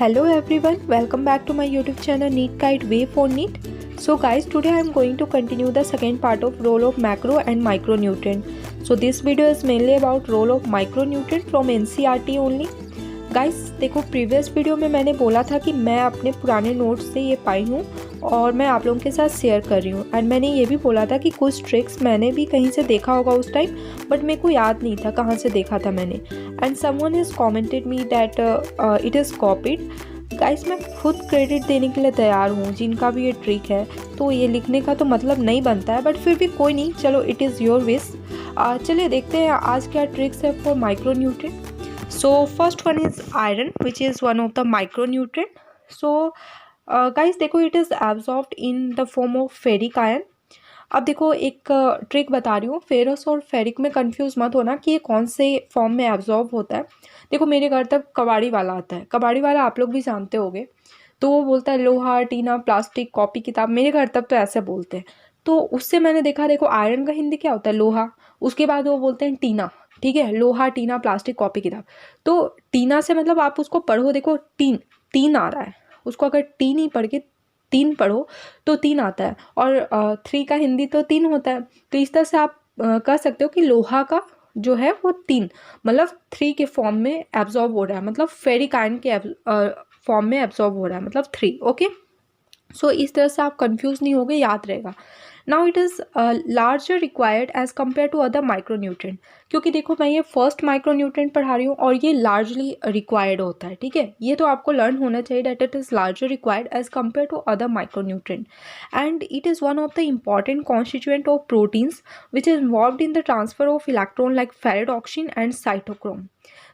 Hello everyone, welcome back to my YouTube channel Neat Guide Way for Neat. So guys, today I am going to continue the second part of role of macro and micronutrient. So this video is mainly about role of micronutrient from NCERT only. Guys देखो, previous video में मैंने बोला था कि मैं अपने पुराने notes से ये पाई हूँ और मैं आप लोगों के साथ शेयर कर रही हूँ। एंड मैंने ये भी बोला था कि कुछ ट्रिक्स मैंने भी कहीं से देखा होगा उस टाइम, बट मेरे को याद नहीं था कहाँ से देखा था मैंने। And someone is commented me that it is copied. Guys मैं खुद क्रेडिट देने के लिए तैयार हूँ जिनका भी ये ट्रिक है। तो ये लिखने का तो मतलब नहीं बनता है, बट फिर भी कोई नहीं, चलो इट इज़ योर विश। चलिए देखते हैं आज क्या ट्रिक्स है for micronutrient. So first one is iron, which is one of the micronutrient. So guys देखो, it is absorbed in the form of ferric iron. अब देखो एक ट्रिक बता रही हूँ, फेरस और फेरिक में कंफ्यूज मत होना कि ये कौन से फॉर्म में एब्जॉर्ब होता है। देखो मेरे घर तक कबाड़ी वाला आता है, कबाड़ी वाला आप लोग भी जानते होंगे। तो वो बोलता है लोहा, टीना, प्लास्टिक, कॉपी, किताब। मेरे घर तक तो ऐसे बोलते हैं। तो उससे मैंने देखा, देखो आयरन का हिंदी क्या होता है, लोहा। उसके बाद वो बोलते हैं टीना, ठीक है, लोहा, टीना, प्लास्टिक, कॉपी, किताब। तो टीना से मतलब आप उसको पढ़ो, देखो तीन तीन आ रहा है, उसको अगर टी नहीं पढ़ के तीन पढ़ो तो तीन आता है। और थ्री का हिंदी तो तीन होता है। तो इस तरह से आप कह सकते हो कि लोहा का जो है वो तीन, मतलब थ्री के फॉर्म में एब्जॉर्ब हो रहा है, मतलब फेरिक आयरन के फॉर्म में एब्जॉर्ब हो रहा है, मतलब थ्री। ओके, सो इस तरह से आप कंफ्यूज नहीं होगे, याद रहेगा। Now it is larger required as compare to other micronutrient. क्योंकि देखो मैं ये फर्स्ट माइक्रोन्यूट्रिएंट पढ़ा रही हूँ और ये लार्जली रिक्वायर्ड होता है, ठीक है। ये तो आपको लर्न होना चाहिए that it is larger required as compare to other micronutrient. And it is one of the important constituent of proteins which is involved in the transfer of electron like ferredoxin and cytochrome.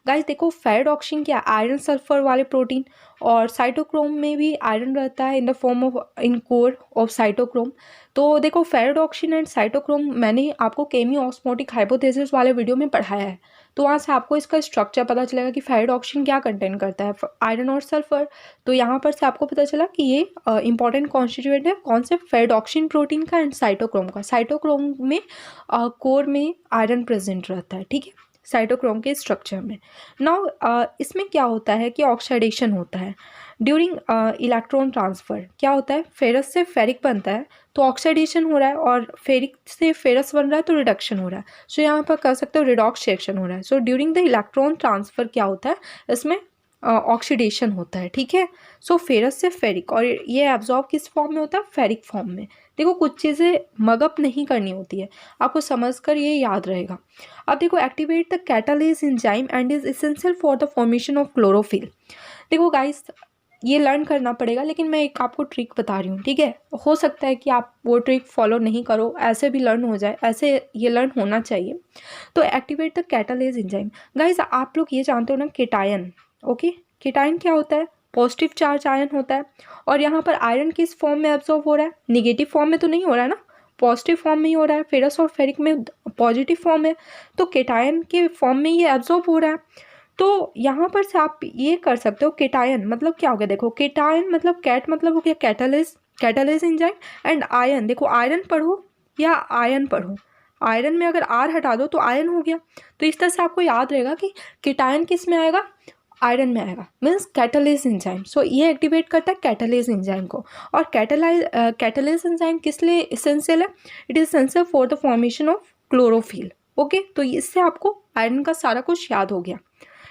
Guys देखो, ferredoxin क्या, iron sulphur वाले protein, और cytochrome में भी iron रहता है in the form of in core of cytochrome. तो देखो फेरेडॉक्सिन एंड साइटोक्रोम मैंने आपको केमियो ऑस्मोटिक हाइपोथेसिस वाले वीडियो में पढ़ाया है। तो वहाँ से आपको इसका स्ट्रक्चर पता चलेगा कि फेरेडॉक्सिन क्या कंटेन करता है, आयरन और सल्फर। तो यहाँ पर से आपको पता चला कि ये इंपॉर्टेंट कॉन्स्टिट्यूएंट है कौन से, फेरेडॉक्सिन प्रोटीन का एंड साइटोक्रोम का। साइटोक्रोम में कोर में आयरन प्रेजेंट रहता है, ठीक है, साइटोक्रोम के स्ट्रक्चर में। नाउ इसमें क्या होता है कि ऑक्सीडेशन होता है ड्यूरिंग इलेक्ट्रॉन ट्रांसफ़र। क्या होता है, फेरस से फेरिक बनता है तो ऑक्सीडेशन हो रहा है, और फेरिक से फेरस बन रहा है तो रिडक्शन हो रहा है। सो यहाँ पर कह सकते हो रिडॉक्स रिएक्शन हो रहा है। So during the electron transfer क्या होता है, इसमें ऑक्सीडेशन होता है, ठीक है। सो फेरस से फेरिक, और ये एब्जॉर्ब किस फॉर्म में होता है, फेरिक फॉर्म में। देखो कुछ चीज़ें मगअप नहीं करनी होती है, आपको समझकर ये याद रहेगा। अब देखो, activate the catalase enzyme and is essential for the formation of chlorophyll. देखो गाइस ये लर्न करना पड़ेगा, लेकिन मैं एक आपको ट्रिक बता रही हूँ, ठीक है। हो सकता है कि आप वो ट्रिक फॉलो नहीं करो, ऐसे भी लर्न हो जाए, ऐसे ये लर्न होना चाहिए। तो activate the catalase enzyme. Guys आप लोग ये जानते हो ना, केटायन। ओके, केटायन क्या होता है, पॉजिटिव चार्ज आयन होता है। और यहाँ पर आयरन किस फॉर्म में एब्जॉर्ब हो रहा है, निगेटिव फॉर्म में तो नहीं हो रहा है ना, पॉजिटिव फॉर्म में ही हो रहा है। फेरस और फेरिक में पॉजिटिव फॉर्म है, तो केटायन के फॉर्म में ये एब्जॉर्ब हो रहा है। तो यहाँ पर से आप ये कर सकते हो, केटायन मतलब क्या हो गया, देखो केटायन मतलब कैट मतलब हो गया catalyst, catalyst enzyme. And ion, देखो आयरन पढ़ो या आयन पढ़ो, आयरन में अगर आर हटा दो तो आयन हो गया। तो इस तरह से आपको याद रहेगा कि केटायन किस में आएगा, आयरन में आएगा, मीन्स कैटालिस एंजाइम। सो ये एक्टिवेट करता है कैटालिस एंजाइम को। और कैटालिस एंजाइम किस लिए इसेंशियल है, it is essential for the formation of chlorophyll. Okay, तो इससे आपको आयरन का सारा कुछ याद हो गया।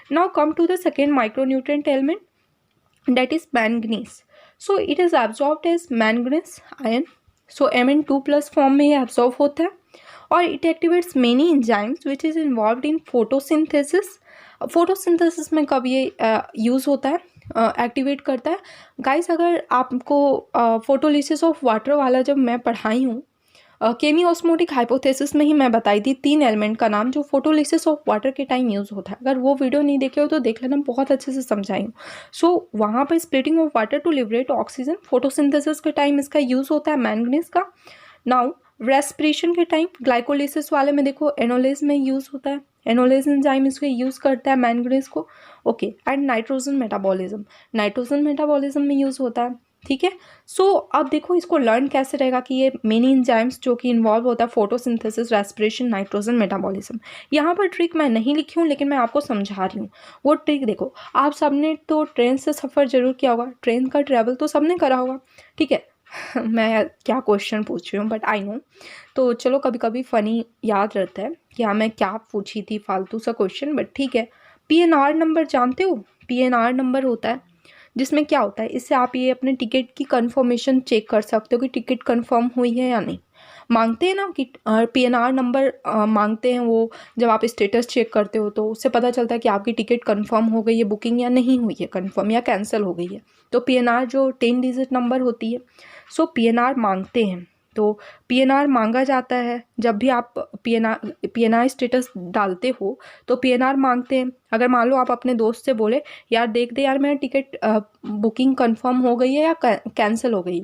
Now come to the second micronutrient element, that is manganese. So it is absorbed as manganese ion. So Mn2 plus form में ये absorb होता है, और it activates many enzymes which is involved in photosynthesis. photosynthesis में कब ये use होता है, एक्टिवेट करता है। गाइस अगर आपको फोटोलिसिस ऑफ वाटर वाला जब मैं पढ़ाई हूँ, केमियो ऑस्मोटिक हाइपोथेसिस में ही मैं बताई थी 3 एलिमेंट का नाम जो फोटोलिसिस ऑफ वाटर के टाइम यूज़ होता है। अगर वो वीडियो नहीं देखे हो तो देख लेना, बहुत अच्छे से समझाई हूँ। सो वहाँ पर splitting of water to liberate oxygen, photosynthesis के टाइम इसका यूज़ होता है मैंगनीज का। नाउ रेस्पिरेशन के टाइम ग्लाइकोलिसिस वाले में देखो एनोलेज में यूज़ होता है, एनोलेज एंजाइम इसको यूज़ करता है मैंगनीज को। Okay, and nitrogen metabolism, nitrogen metabolism में यूज़ होता है। ठीक है। सो अब देखो इसको लर्न कैसे रहेगा कि ये मेनी एंजाइम्स जो कि इन्वॉल्व होता है फोटोसिंथेसिस, रेस्पिरेशन, नाइट्रोजन मेटाबॉलिज्म। यहाँ पर ट्रिक मैं नहीं लिखी हूँ लेकिन मैं आपको समझा रही हूँ। वो ट्रिक देखो, आप सबने तो ट्रेन से सफ़र जरूर किया होगा, ट्रेन का ट्रैवल तो सबने करा होगा, ठीक है। मैं क्या क्वेश्चन पूछ रही हूँ बट आई नो, तो चलो कभी कभी फ़नी याद रहता है कि हाँ मैं क्या पूछी थी, फालतू सा क्वेश्चन, बट ठीक है। PNR नंबर जानते हो? PNR नंबर होता है जिसमें क्या होता है, इससे आप ये अपने टिकट की कंफर्मेशन चेक कर सकते हो कि टिकट कंफर्म हुई है या नहीं। मांगते हैं ना कि PNR नंबर मांगते हैं वो, जब आप स्टेटस चेक करते हो तो उससे पता चलता है कि आपकी टिकट कंफर्म हो गई है, बुकिंग या नहीं हुई है कंफर्म, या कैंसिल हो गई है। तो PNR जो 10 डिजिट नंबर होती है, सो PNR मांगते हैं। तो PNR मांगा जाता है जब भी आप PNR स्टेटस डालते हो तो PNR मांगते हैं। अगर मान लो आप अपने दोस्त से बोले यार देख दे यार मेरा टिकट बुकिंग कंफर्म हो गई है या कैंसिल हो गई,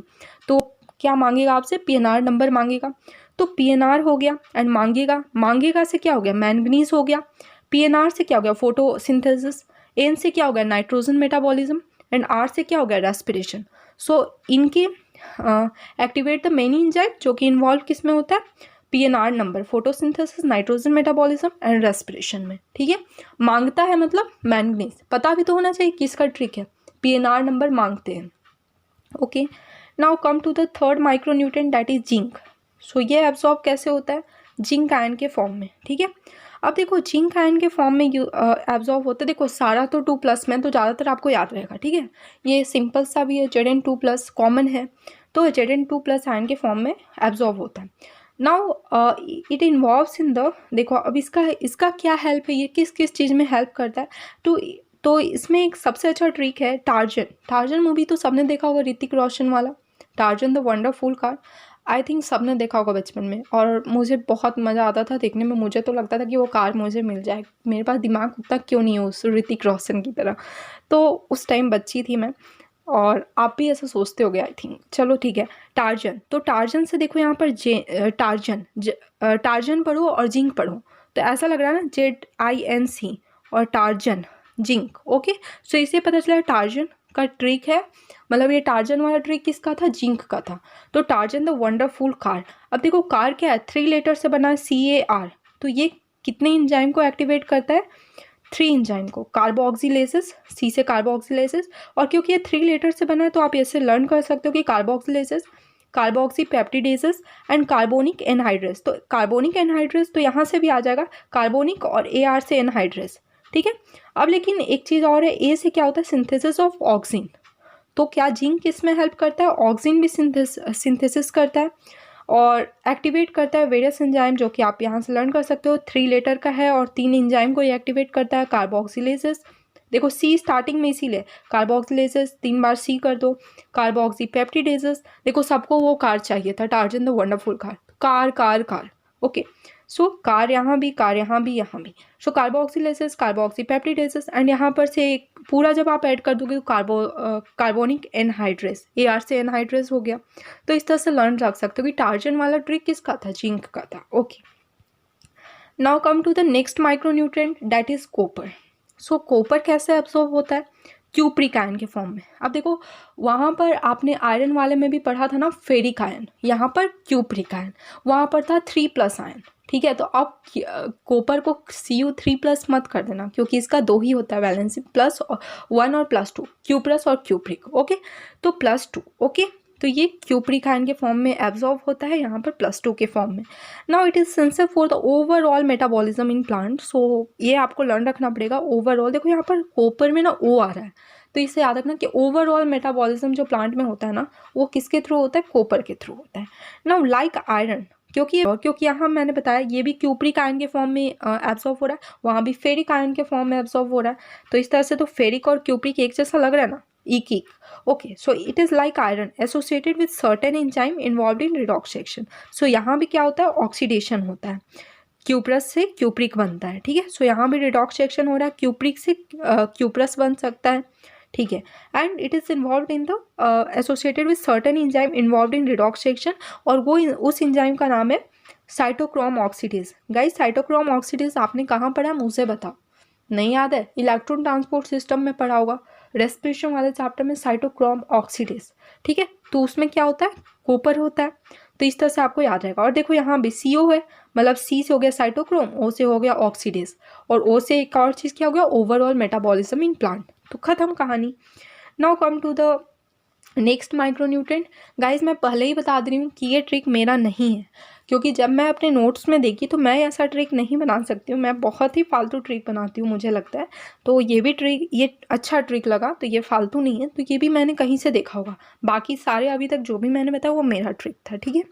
तो क्या मांगेगा आपसे? PNR नंबर मांगेगा। तो PNR हो गया एंड मांगेगा से क्या हो गया? मैंगनीज हो गया। PNR से क्या हो गया? फोटोसिंथेसिस। N से क्या हो गया? Nitrogen metabolism. एंड R से क्या हो गया? रेस्पिरेशन। सो इनके एक्टिवेट द मेनी एंजाइम जो कि इन्वॉल्व किस में होता है? PNR number, photosynthesis, nitrogen metabolism and respiration में, ठीक है। मांगता है मतलब मैंगनीज, पता भी तो होना चाहिए किसका ट्रिक है, PNR नंबर मांगते हैं। Okay, now come to the third micronutrient that is zinc. So ये एब्जॉर्ब कैसे होता है? जिंक आयन के फॉर्म में, ठीक है। अब देखो जिंक आयन के फॉर्म में एब्जॉर्ब होता है, देखो सारा तो 2+ में तो ज़्यादातर आपको याद रहेगा, ठीक है। ये सिंपल सा भी है, Zn2+ कॉमन है, तो Zn2+ आयन के फॉर्म में एब्जॉर्ब होता है। Now it involves in the, देखो अब इसका क्या हेल्प है, ये किस किस चीज़ में हेल्प करता है? तो इसमें एक सबसे अच्छा ट्रिक है टार्जन मूवी तो सबने देखा होगा, ऋतिक रोशन वाला Tarzan the wonderful car. I think सबने देखा होगा बचपन में, और मुझे बहुत मज़ा आता था देखने में। मुझे तो लगता था कि वो कार मुझे मिल जाए, मेरे पास दिमाग उतना क्यों नहीं है उस ऋतिक रोशन की तरह। तो उस टाइम बच्ची थी मैं, और आप भी ऐसा सोचते होगे आई थिंक। चलो ठीक है, टार्जन, तो टार्जन से देखो यहाँ पर टार्जन पढ़ो और जिंक पढ़ो, तो ऐसा लग रहा है ना ZINC, और टार्जन जिंक। ओके, सो इसे पता चला टार्जन का ट्रिक है, मतलब ये टार्जन वाला ट्रिक किसका था? जिंक का था। तो टार्जन द वंडरफुल कार। अब देखो कार क्या है? 3 लेटर से बना है, CAR। तो ये कितने एंजाइम को एक्टिवेट करता है? 3 एंजाइम को, कार्बोक्सिलेसिस, C से कार्बोक्सिलेसिस, और क्योंकि ये 3 लेटर से बना है तो आप ऐसे लर्न कर सकते हो कि कार्बोक्सिलेसिस, कार्बोक्सीपेप्टिडेसेस एंड कार्बोनिक एनहाइड्रेस। तो कार्बोनिक एनहाइड्रेस तो यहाँ से भी आ जाएगा, कार्बोनिक और AR से एनहाइड्रेस, ठीक है। अब लेकिन एक चीज़ और है, A से क्या होता है? Synthesis of oxygen. तो क्या जिंक किस में हेल्प करता है? ऑक्सीन भी सिंथेसिस करता है और एक्टिवेट करता है वेरियस एंजाइम, जो कि आप यहाँ से लर्न कर सकते हो। 3 लेटर का है और 3 एंजाइम को ये एक्टिवेट करता है। कार्बोक्सिलेसिस, देखो C स्टार्टिंग में इसीलिए, कार्बोक्सिलेसिस 3 बार C कर दो। कार्बोक्सीपेप्टिडेसेस, देखो सबको वो कार चाहिए था, Tarzan the wonderful car. Okay, so car यहाँ भी, कार यहाँ भी, यहाँ भी। सो कार्बोक्सिलेसिस, कार्बोक्सीपेप्टिडेसेस, एंड यहाँ पर से एक पूरा जब आप ऐड कर दोगे तो कार्बोनिक एनहाइड्रेस, AR से एनहाइड्रेस हो गया। तो इस तरह से लर्न रख सकते हो कि टार्जन वाला ट्रिक किसका था? जिंक का था। Okay, now come to the next micronutrient that is copper. So copper कैसे एब्सॉर्ब होता है? क्यूप्रिक आयन के फॉर्म में। अब देखो वहाँ पर आपने आयरन वाले में भी पढ़ा था ना, फेरिक आयन, यहाँ पर क्यूप्रिक आयन, वहाँ पर था 3+ आयन, ठीक है। तो अब कॉपर को Cu3+ मत कर देना, क्योंकि इसका 2 ही होता है वैलेंसी, +1 और +2, क्यूप्रस और क्यूप्रिक। ओके, तो +2। ओके, तो ये क्यूप्रिक आयन के फॉर्म में एब्जॉर्ब होता है, यहाँ पर +2 के फॉर्म में। Now it is sensitive for the overall metabolism in plant. So ये आपको लर्न रखना पड़ेगा। ओवरऑल, देखो यहाँ पर कॉपर में ना O आ रहा है, तो इसे याद रखना कि ओवरऑल मेटाबॉलिज्म जो प्लांट में होता है ना, वो किसके थ्रू होता है? कॉपर के थ्रू होता है। नाउ लाइक आयरन, क्योंकि यहाँ मैंने बताया ये भी क्यूप्रिक आयन के फॉर्म में एब्जॉर्ब हो रहा है, वहाँ भी फेरिक आयन के फॉर्म में एब्जॉर्ब हो रहा है। तो इस तरह से तो फेरिक और क्यूप्रिक एक जैसा लग रहा है ना, एक। Okay, so it is like iron associated with certain enzyme involved in redox reaction. So यहाँ भी क्या होता है? ऑक्सीडेशन होता है, क्यूप्रस से क्यूप्रिक बनता है, ठीक है। सो यहाँ भी रिडॉक्स रिएक्शन हो रहा है, क्यूप्रिक से क्यूप्रस बन सकता है, ठीक है। And it is involve in the associated with certain enzyme involve in redox reaction, और वो उस एंजाइम का नाम है cytochrome oxidase. Guys, cytochrome oxidase आपने कहाँ पढ़ा है? मुझे बताओ। नहीं याद है? इलेक्ट्रॉन ट्रांसपोर्ट सिस्टम में पढ़ा होगा, रेस्पिरेशन वाले चैप्टर में साइटोक्रोम ऑक्सीडेज, ठीक है, तो उसमें क्या होता है, कॉपर होता है। तो इस तरह से आपको याद रहेगा। और देखो यहाँ भी CO है, मतलब C से हो गया साइटोक्रोम, O से हो गया ऑक्सीडेज, और O से एक और चीज़ क्या हो गया, ओवरऑल मेटाबॉलिज्म इन प्लांट। तो खत्म कहानी। Now come to the next micronutrient. Guys मैं पहले ही बता दे रही हूँ कि ये ट्रिक मेरा नहीं है, क्योंकि जब मैं अपने नोट्स में देखी तो मैं ऐसा ट्रिक नहीं बना सकती हूँ, मैं बहुत ही फालतू ट्रिक बनाती हूँ मुझे लगता है। तो ये भी ट्रिक, ये अच्छा ट्रिक लगा, तो ये फालतू नहीं है, तो ये भी मैंने कहीं से देखा होगा। बाकी सारे अभी तक जो भी मैंने बताया वो मेरा ट्रिक था, ठीक है।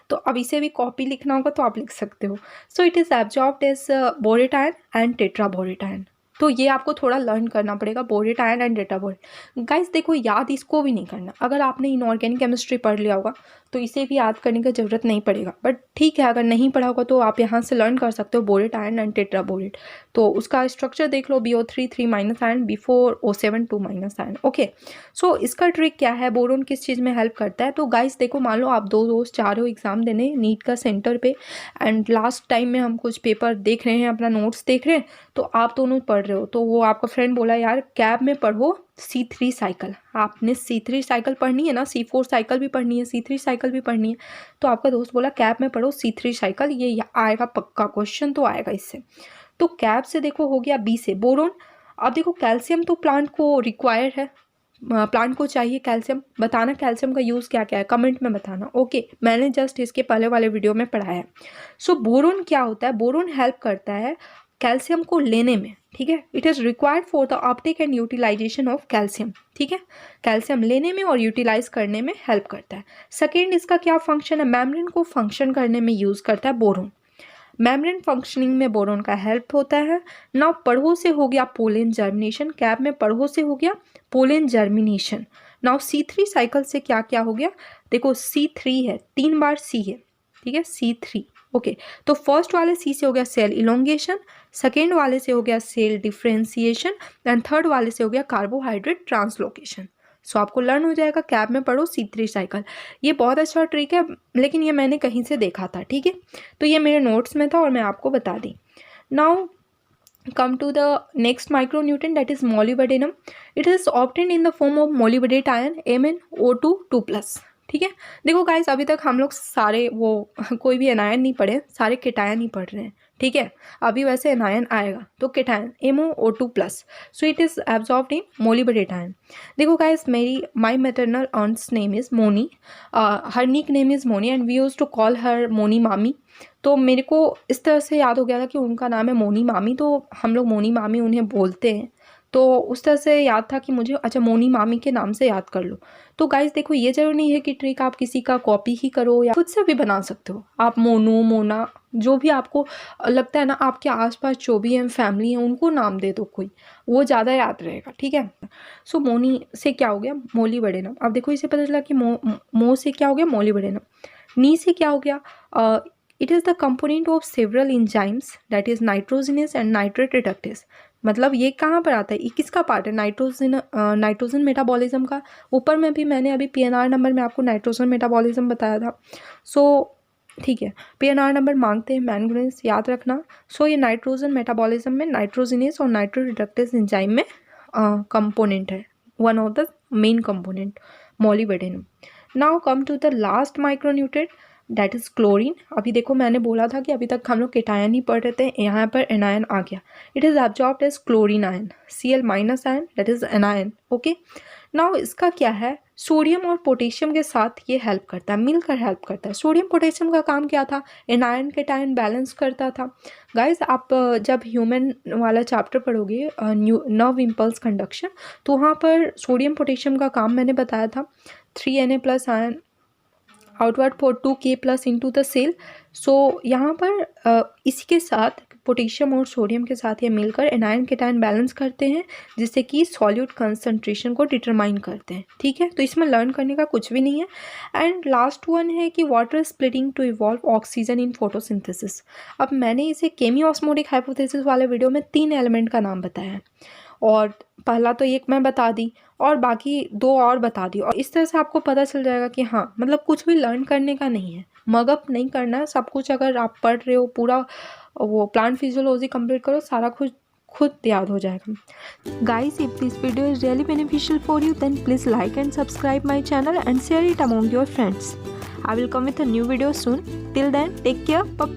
तो अब इसे भी कॉपी लिखना होगा तो आप लिख सकते हो। So it is absorbed as borate ion and tetraborate ion. तो ये आपको थोड़ा लर्न करना पड़ेगा, बोरेटाइन एंड टेट्राबोरेटाइन। गाइस देखो, याद इसको भी नहीं करना। अगर आपने इनऑर्गेनिक केमिस्ट्री पढ़ लिया होगा तो इसे भी याद करने की ज़रूरत नहीं पड़ेगा, बट ठीक है, अगर नहीं पढ़ा होगा तो आप यहाँ से लर्न कर सकते हो बोरेटाइन एंड टेट्राबोरेट। तो उसका स्ट्रक्चर देख लो, BO3 3- ion, B4 O7 2- ion. Okay, so इसका ट्रिक क्या है, बोरोन किस चीज़ में हेल्प करता है। तो गाइस देखो, मान लो आप 2 दोस्त जा रहे हो एग्जाम देने नीट का सेंटर पे, एंड लास्ट टाइम में हम कुछ पेपर देख रहे हैं, अपना नोट्स देख रहे हैं, तो आप दोनों पढ़ रहे हो, तो वो आपका फ्रेंड बोला यार कैब में पढ़ो C3 साइकिल। आपने C3 साइकिल पढ़नी है ना, C4 साइकिल भी पढ़नी है, C3 साइकिल भी पढ़नी है। तो आपका दोस्त बोला कैब में पढ़ो C3 साइकिल, ये आएगा पक्का, क्वेश्चन तो आएगा इससे। तो कैब से देखो हो गया B से बोरोन। अब देखो कैल्शियम तो प्लांट को रिक्वायर है, प्लांट को चाहिए कैल्शियम। बताना कैल्शियम का यूज़ क्या क्या है, कमेंट में बताना। ओके, मैंने जस्ट इसके पहले वाले वीडियो में पढ़ाया है। सो बोरोन क्या होता है, बोरोन हेल्प करता है कैल्शियम को लेने में, ठीक है। It is required for the uptake and utilization of calcium, ठीक है। कैल्शियम लेने में और यूटिलाइज करने में हेल्प करता है। सेकेंड, इसका क्या फंक्शन है, मेम्ब्रेन को फंक्शन करने में यूज़ करता है बोरोन। मेम्ब्रेन फंक्शनिंग में बोरोन का हेल्प होता है। नाउ पढ़ो से हो गया पोलन जर्मिनेशन, कैब में पढ़ो से हो गया pollen germination. Now C3 cycle से क्या क्या हो गया, देखो C3 है, 3 बार C है, ठीक है, C3। ओके, तो फर्स्ट वाले C से हो गया सेल इलोंगेशन, सेकेंड वाले से हो गया सेल डिफ्रेंसिएशन, एंड थर्ड वाले से हो गया कार्बोहाइड्रेट ट्रांसलोकेशन। सो आपको लर्न हो जाएगा, कैब में पढ़ो C3 साइकिल। ये बहुत अच्छा ट्रिक है, लेकिन ये मैंने कहीं से देखा था, ठीक है। तो ये मेरे नोट्स में था और मैं आपको बता दी। Now come to the next micronutrient, that is molybdenum. It is obtained in the form of molybdenate ion MnO2 2+, ठीक है। देखो गाइस, अभी तक हम लोग सारे वो कोई भी एनायन नहीं पढ़े, सारे केटायन ही पढ़ रहे हैं, ठीक है। अभी वैसे एनायन आएगा तो cation MnO2+, so it is absorbed in molybdate ion. देखो guys, my maternal aunt's name is Moni, her nick name is Moni and we used to call her Moni मामी। तो मेरे को इस तरह से याद हो गया था कि उनका नाम है मोनी मामी, तो हम लोग मोनी मामी उन्हें बोलते हैं। तो उस तरह से याद था कि मुझे, अच्छा मोनी मामी के नाम से याद कर लो। तो गाइस देखो, ये जरूरी नहीं है कि ट्रिक आप किसी का कॉपी ही करो, या खुद से भी बना सकते हो। आप मोनू, मोना, जो भी आपको लगता है ना, आपके आसपास जो भी हैं फैमिली हैं, उनको नाम दे दो कोई, वो ज़्यादा याद रहेगा, ठीक है। सो मोनी से क्या हो गया, मोलिबडेनम। अब देखो इसे पता चला कि मो से क्या हो गया, मोलिबडेनम। नी से क्या हो गया, it is the component of several enzymes, that is nitrogenous and nitrate reductase. मतलब ये कहाँ पर आता है, ये किसका पार्ट है, नाइट्रोजन मेटाबॉलिज्म का। ऊपर में भी मैंने अभी PNR नंबर में आपको नाइट्रोजन मेटाबॉलिज्म बताया था। सो ठीक है, PNR नंबर मांगते हैं, मैंगनीज याद रखना। सो ये नाइट्रोजन मेटाबॉलिज्म में नाइट्रोजिनेस और नाइट्रेट रिडक्टेस एंजाइम में कंपोनेंट है, one of the main component molybdenum. Now come to the last micronutrient, that is chlorine. अभी देखो मैंने बोला था कि अभी तक हम लोग केटायन ही पढ़ रहे थे, यहाँ पर एनायन आ गया। It is absorbed as chlorine ion, Cl- ion, that is anion. Okay, now इसका क्या है, सोडियम और पोटेशियम के साथ ये हेल्प करता है, मिलकर हेल्प करता है। सोडियम पोटेशियम का काम क्या था, एनायन केटायन बैलेंस करता था। गाइस आप जब ह्यूमन वाला चैप्टर पढ़ोगे, नर्व इम्पल्स कंडक्शन, तो वहाँ पर सोडियम पोटेशियम का काम मैंने बताया था। 3Na+ ion outward for 2K+ into the cell. So यहाँ पर इसी के साथ पोटेशियम और सोडियम के साथ ये मिलकर एनायन केटायन बैलेंस करते हैं, जिससे कि सॉल्यूट कंसंट्रेशन को डिटरमाइन करते हैं, ठीक है। तो इसमें लर्न करने का कुछ भी नहीं है। एंड लास्ट वन है कि water splitting to evolve oxygen in photosynthesis. अब मैंने इसे केमी ऑस्मोटिक हाइपोथेसिस वाले वीडियो में 3 एलिमेंट का नाम बताया है, और पहला तो एक मैं बता दी और बाकी 2 और बता दी, और इस तरह से आपको पता चल जाएगा कि हाँ, मतलब कुछ भी लर्न करने का नहीं है, मगअप नहीं करना है सब कुछ। अगर आप पढ़ रहे हो पूरा वो प्लांट फिजियोलॉजी कंप्लीट करो, सारा कुछ खुद याद हो जाएगा। Guys, if this video is really beneficial for you then please like and subscribe my channel and share it among your friends. I will come with a new video soon. Till then, take care. Bye bye.